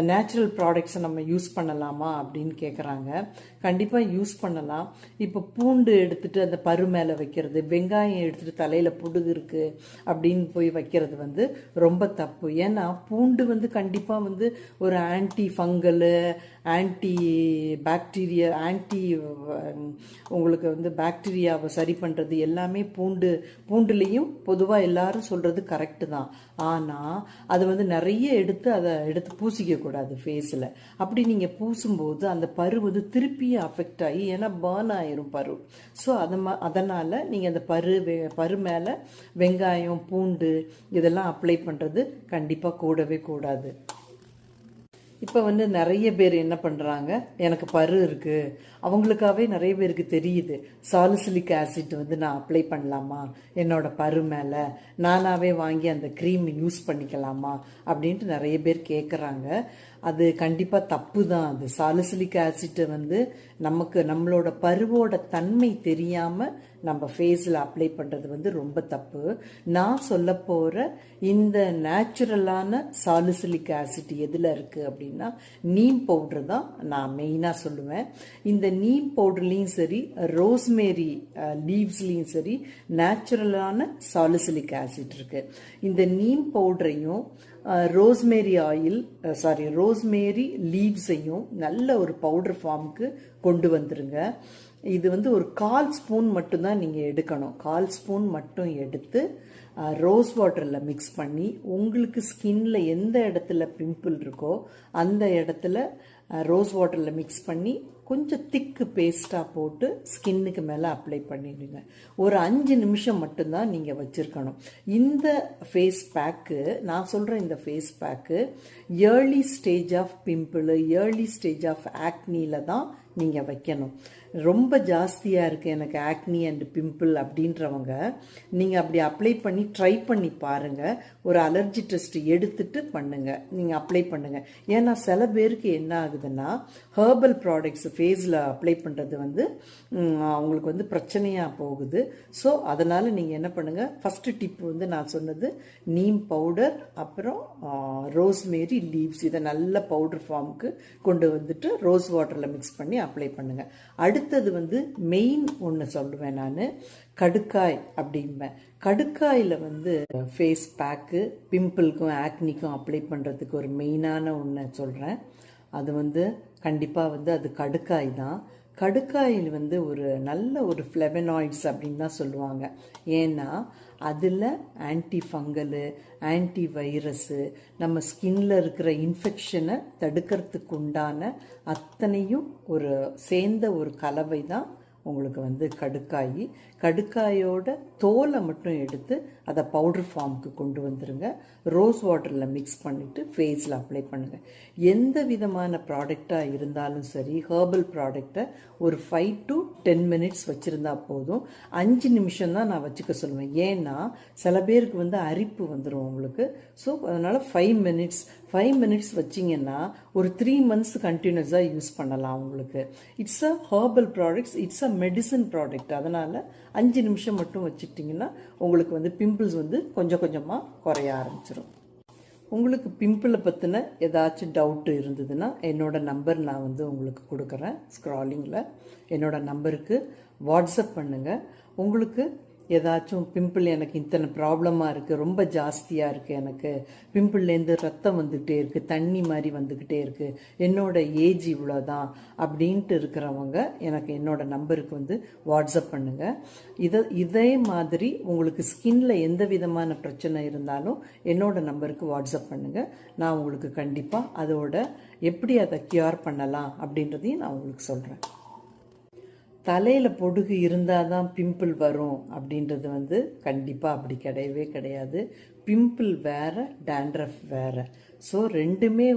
Natural ப்ராடக்ட்ஸை நம்ம use பண்ணலாமா அப்படின்னு கேட்குறாங்க. கண்டிப்பாக யூஸ் பண்ணலாம். இப்போ பூண்டு எடுத்துகிட்டு அந்த பரு மேலே வைக்கிறது, வெங்காயம் எடுத்துகிட்டு தலையில் புடுகு இருக்குது அப்படின்னு போய் வைக்கிறது ரொம்ப தப்பு. ஏன்னா பூண்டு கண்டிப்பாக ஒரு ஆன்டி ஃபங்கலு, ஆன்டி பாக்டீரியா, உங்களுக்கு பாக்டீரியாவை சரி பண்ணுறது எல்லாமே பூண்டுலேயும் பொதுவாக எல்லாரும் சொல்கிறது கரெக்டு தான். ஆனால் அது நிறைய அதை பூசிக்க கூடாது ஃபேஸில். அப்படி நீங்கள் பூசும்போது அந்த பரு திருப்பியும் அஃபெக்ட் ஆகி, ஏன்னா பர்ன் ஆயிரும் பரு. ஸோ அதனால் நீங்கள் அந்த பரு மேலே வெங்காயம், பூண்டு இதெல்லாம் அப்ளை பண்ணுறது கண்டிப்பாக கூடவே கூடாது. இப்போ நிறைய பேர் என்ன பண்ணுறாங்க, எனக்கு பரு இருக்குது, அவங்களுக்காகவே நிறைய பேருக்கு தெரியுது சாலிசிலிக் ஆசிட் நான் அப்ளை பண்ணலாமா என்னோட பரு மேலே, நானாகவே வாங்கி அந்த க்ரீம் யூஸ் பண்ணிக்கலாமா அப்படின்ட்டு நிறைய பேர் கேட்குறாங்க. அது கண்டிப்பாக தப்பு தான். அது சாலிசிலிக் ஆசிட் நம்மளோட பருவோட தன்மை தெரியாமல் நம்ம ஃபேஸில் அப்ளை பண்ணுறது ரொம்ப தப்பு. நான் சொல்ல போகிற இந்த நேச்சுரலான சாலிசிலிக் ஆசிட் எதில் இருக்குது அப்படின்னா நீம் பவுட்ரு தான் நான் மெயினாக சொல்லுவேன். இந்த நீம் பவுடர்லேயும் சரி, ரோஸ்மேரி லீவ்ஸ்லேயும் சரி நேச்சுரலான சாலிசிலிக் ஆசிட் இருக்குது. இந்த நீம் பவுடரையும் ரோஸ்மேரி லீவ்ஸையும் நல்ல ஒரு பவுடர் ஃபார்முக்கு கொண்டு வந்துருங்க. இது ஒரு 1/4 ஸ்பூன் மட்டும்தான் நீங்கள் எடுக்கணும். 1/4 ஸ்பூன் மட்டும் எடுத்து ரோஸ் வாட்டரில் மிக்ஸ் பண்ணி, உங்களுக்கு ஸ்கின்ல எந்த இடத்துல பிம்பிள் இருக்கோ அந்த இடத்துல ரோஸ் வாட்டரில் மிக்ஸ் பண்ணி கொஞ்சம் திக்கு பேஸ்ட்டாக போட்டு ஸ்கின்னுக்கு மேலே அப்ளை பண்ணிடுங்க. ஒரு 5 நிமிஷம் மட்டும்தான் நீங்கள் வச்சுருக்கணும். இந்த ஃபேஸ் பேக்கு, நான் சொல்கிற இந்த face pack early stage of pimple, early stage of ஆக்னியில் தான் நீங்கள் வைக்கணும். ரொம்ப ஜாஸ்தியாக இருக்குது எனக்கு ஆக்னி அண்ட் பிம்பிள் அப்படின்றவங்க நீங்கள் அப்படி அப்ளை பண்ணி ட்ரை பண்ணி பாருங்கள். ஒரு அலர்ஜி டெஸ்ட் எடுத்துட்டு பண்ணுங்கள், நீங்கள் அப்ளை பண்ணுங்கள். ஏன்னா சில பேருக்கு என்ன ஆகுதுன்னா ஹெர்பல் ப்ராடக்ட்ஸ் ஃபேஸில் அப்ளை பண்ணுறது அவங்களுக்கு பிரச்சனையாக போகுது. ஸோ அதனால் நீங்கள் என்ன பண்ணுங்கள், ஃபஸ்ட்டு டிப் நான் சொன்னது நீம் பவுடர், அப்புறம் ரோஸ்மேரி லீவ்ஸ், இதை நல்ல பவுடர் ஃபார்முக்கு கொண்டு வந்துட்டு ரோஸ் வாட்டரில் மிக்ஸ் பண்ணி அப்ளை பண்ணுங்கள். அடுத்தது மெயின் ஒன்று சொல்லுவேன் நான், கடுக்காய் அப்படிம்பேன். கடுக்காயில் ஃபேஸ் பேக்கு பிம்பிளுக்கும் ஆக்னிக்கும் அப்ளை பண்ணுறதுக்கு ஒரு மெயினான ஒன்று சொல்கிறேன். அது கண்டிப்பாக அது கடுக்காய் தான். கடுக்காயில் ஒரு நல்ல ஒரு ஃப்ளெவனாய்ட்ஸ் அப்படின்னு தான் சொல்லுவாங்க. ஏன்னா அதில் ஆன்டி ஃபங்கலு, ஆன்டி வைரஸு, நம்ம ஸ்கின்ல இருக்கிற இன்ஃபெக்ஷனை தடுக்கிறதுக்கு உண்டான அத்தனையும் சேர்ந்த ஒரு கலவை தான் உங்களுக்கு கடுக்காய். கடுக்காயோட தோலை மட்டும் எடுத்து அதை பவுடர் ஃபார்முக்கு கொண்டு வந்துருங்க. ரோஸ் வாட்டரில் மிக்ஸ் பண்ணிவிட்டு ஃபேஸில் அப்ளை பண்ணுங்கள். எந்த விதமான ப்ராடக்டாக இருந்தாலும் சரி, ஹெர்பல் ப்ராடக்டை ஒரு 5 to 10 மினிட்ஸ் வச்சுருந்தா போதும். 5 நிமிஷம் தான் நான் வச்சுக்க சொல்லுவேன். ஏன்னா சில பேருக்கு அரிப்பு வந்துடும் உங்களுக்கு. ஸோ அதனால் 5 மினிட்ஸ் வச்சிங்கன்னா ஒரு 3 months கண்டினியூஸாக யூஸ் பண்ணலாம் உங்களுக்கு. It's a herbal products, it's a medicine product. அதனால் 5 நிமிஷம் மட்டும் வச்சுக்கிட்டிங்கன்னா உங்களுக்கு பிம்பிள்ஸ் கொஞ்சம் கொஞ்சமாக குறைய ஆரம்பிச்சிடும். உங்களுக்கு பிம்பிளை பற்றின ஏதாச்சும் டவுட்டு இருந்ததுன்னா என்னோட நம்பர் நான் உங்களுக்கு கொடுக்குறேன் ஸ்க்ராலிங்கில். என்னோட நம்பருக்கு வாட்ஸ்அப் பண்ணுங்கள். உங்களுக்கு ஏதாச்சும் பிம்பிள், எனக்கு இத்தனை ப்ராப்ளமாக இருக்குது, ரொம்ப ஜாஸ்தியாக இருக்குது, எனக்கு பிம்பிள்லேருந்து ரத்தம் வந்துக்கிட்டே இருக்குது, தண்ணி மாதிரி வந்துக்கிட்டே இருக்குது, என்னோட ஏஜ் இவ்வளோ தான் அப்படின்ட்டு இருக்கிறவங்க எனக்கு என்னோட நம்பருக்கு வாட்ஸ்அப் பண்ணுங்கள். இதே மாதிரி உங்களுக்கு ஸ்கின்ல எந்த விதமான பிரச்சனை இருந்தாலும் என்னோட நம்பருக்கு வாட்ஸ்அப் பண்ணுங்கள். நான் உங்களுக்கு கண்டிப்பாக அதோட எப்படி அதை கியூர் பண்ணலாம் அப்படின்றதையும் நான் உங்களுக்கு சொல்கிறேன். தலையில் பொடுகு இருந்தால் தான் பிம்பிள் வரும் அப்படின்றது கண்டிப்பாக அப்படி கிடையவே கிடையாது. பிம்பிள் வேறு, டேண்ட்ரஃப் வேறு. ஸோ ரெண்டுமே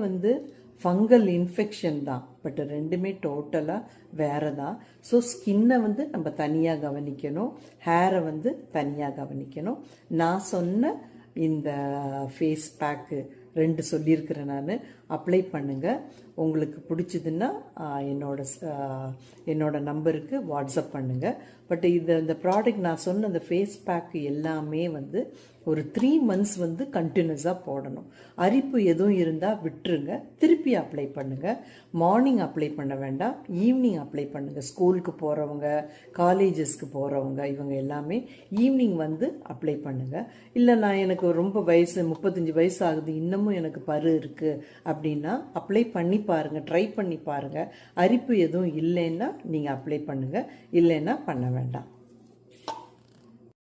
ஃபங்கல் இன்ஃபெக்ஷன் தான், பட் ரெண்டுமே டோட்டலாக வேறு தான். ஸோ ஸ்கின்னை நம்ம தனியாக கவனிக்கணும், ஹேரை தனியாக கவனிக்கணும். நான் சொன்ன இந்த ஃபேஸ் பேக்கு 2 சொல்லியிருக்கிறேன் நான், அப்ளை பண்ணுங்கள். உங்களுக்கு பிடிச்சதுன்னா என்னோட நம்பருக்கு வாட்ஸ்அப் பண்ணுங்கள். பட் இந்த ப்ராடக்ட் நான் சொன்ன அந்த ஃபேஸ் பேக் எல்லாமே வந்து ஒரு 3 months வந்து கண்டினியூஸாக போடணும். அரிப்பு எதுவும் இருந்தால் விட்டுருங்க, திருப்பி அப்ளை பண்ணுங்கள். மார்னிங் அப்ளை பண்ண வேண்டாம், ஈவினிங் அப்ளை பண்ணுங்கள். ஸ்கூலுக்கு போகிறவங்க, காலேஜஸ்க்கு போகிறவங்க இவங்க எல்லாமே ஈவினிங் வந்து அப்ளை பண்ணுங்கள். இல்லை நான் எனக்கு ரொம்ப வயசு 35 வயசு ஆகுது, இன்னமும் எனக்கு பரு இருக்குது அப்படின்னா அப்ளை பண்ணி பாருங்கள், ட்ரை பண்ணி பாருங்கள். அரிப்பு எதுவும் இல்லைன்னா நீங்கள் அப்ளை பண்ணுங்கள், இல்லைன்னா பண்ண வேண்டாம்.